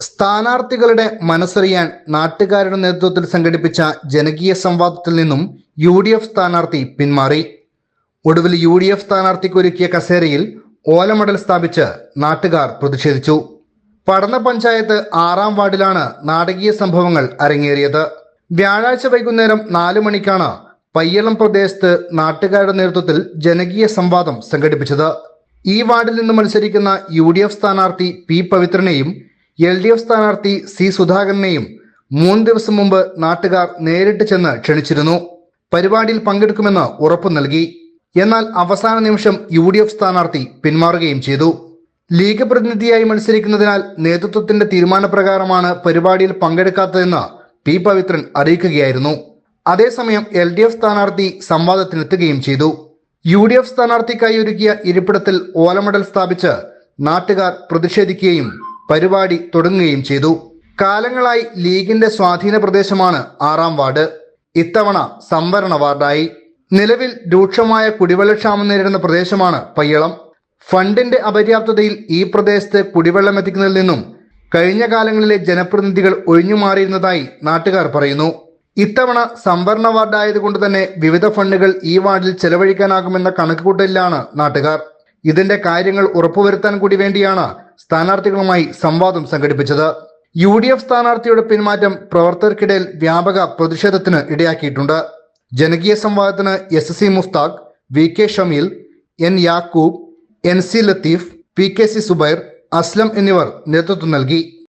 സ്ഥാനാർത്ഥികളുടെ മനസ്സറിയാൻ നാട്ടുകാരുടെ നേതൃത്വത്തിൽ സംഘടിപ്പിച്ച ജനകീയ സംവാദത്തിൽ നിന്നും UDF സ്ഥാനാർത്ഥി പിന്മാറി. ഒടുവിൽ UDF സ്ഥാനാർത്ഥിക്ക് ഒരുക്കിയ കസേരയിൽ ഓലമടൽ സ്ഥാപിച്ച് നാട്ടുകാർ പ്രതിഷേധിച്ചു. പടന്ന പഞ്ചായത്ത് 6-ാം വാർഡിലാണ് നാടകീയ സംഭവങ്ങൾ അരങ്ങേറിയത്. വ്യാഴാഴ്ച വൈകുന്നേരം 4 മണിക്കാണ് പയ്യളം പ്രദേശത്ത് നാട്ടുകാരുടെ നേതൃത്വത്തിൽ ജനകീയ സംവാദം സംഘടിപ്പിച്ചത്. ഈ വാർഡിൽ നിന്ന് മത്സരിക്കുന്ന UDF സ്ഥാനാർത്ഥി P പവിത്രനെയും LDF സ്ഥാനാർത്ഥി C സുധാകരനെയും 3 ദിവസം മുമ്പ് നാട്ടുകാർ നേരിട്ട് ചെന്ന് ക്ഷണിച്ചിരുന്നു. പരിപാടിയിൽ പങ്കെടുക്കുമെന്ന് ഉറപ്പു നൽകി. എന്നാൽ അവസാന നിമിഷം UDF സ്ഥാനാർത്ഥി പിന്മാറുകയും ചെയ്തു. ലീഗ് പ്രതിനിധിയായി മത്സരിക്കുന്നതിനാൽ നേതൃത്വത്തിന്റെ തീരുമാനപ്രകാരമാണ് പരിപാടിയിൽ പങ്കെടുക്കാത്തതെന്ന് P പവിത്രൻ അറിയിക്കുകയായിരുന്നു. അതേസമയം LDF സ്ഥാനാർത്ഥി സംവാദത്തിനെത്തുകയും ചെയ്തു. UDF സ്ഥാനാർത്ഥിക്കായി ഒരുക്കിയ ഇരിപ്പിടത്തിൽ ഓലമടൽ സ്ഥാപിച്ച് നാട്ടുകാർ പ്രതിഷേധിക്കുകയും പരിപാടി തുടങ്ങുകയും ചെയ്തു. കാലങ്ങളായി ലീഗിന്റെ സ്വാധീന പ്രദേശമാണ് 6-ാം വാർഡ്. ഇത്തവണ സംവരണ വാർഡായി. നിലവിൽ രൂക്ഷമായ കുടിവെള്ളക്ഷാമം നേരിടുന്ന പ്രദേശമാണ് പയ്യളം. ഫണ്ടിന്റെ അപര്യാപ്തതയിൽ ഈ പ്രദേശത്ത് കുടിവെള്ളം എത്തിക്കുന്നതിൽ നിന്നും കഴിഞ്ഞ കാലങ്ങളിലെ ജനപ്രതിനിധികൾ ഒഴിഞ്ഞുമാറിയിരുന്നതായി നാട്ടുകാർ പറയുന്നു. ഇത്തവണ സംവരണ വാർഡായതുകൊണ്ട് തന്നെ വിവിധ ഫണ്ടുകൾ ഈ വാർഡിൽ ചെലവഴിക്കാനാകുമെന്ന കണക്കുകൂട്ടലിലാണ് നാട്ടുകാർ. ഇതിന്റെ കാര്യങ്ങൾ ഉറപ്പുവരുത്താൻ കൂടി വേണ്ടിയാണ് സ്ഥാനാർത്ഥികളുമായി സംവാദം സംഘടിപ്പിച്ചത്. UDF സ്ഥാനാർത്ഥിയുടെ പിന്മാറ്റം പ്രവർത്തകർക്കിടയിൽ വ്യാപക പ്രതിഷേധത്തിന് ഇടയാക്കിയിട്ടുണ്ട്. ജനകീയ സംവാദത്തിന് SC Mushtaq, VK Shameel, N Yakub, NC Latheef, PKC Zubair, Aslam എന്നിവർ നേതൃത്വം നൽകി.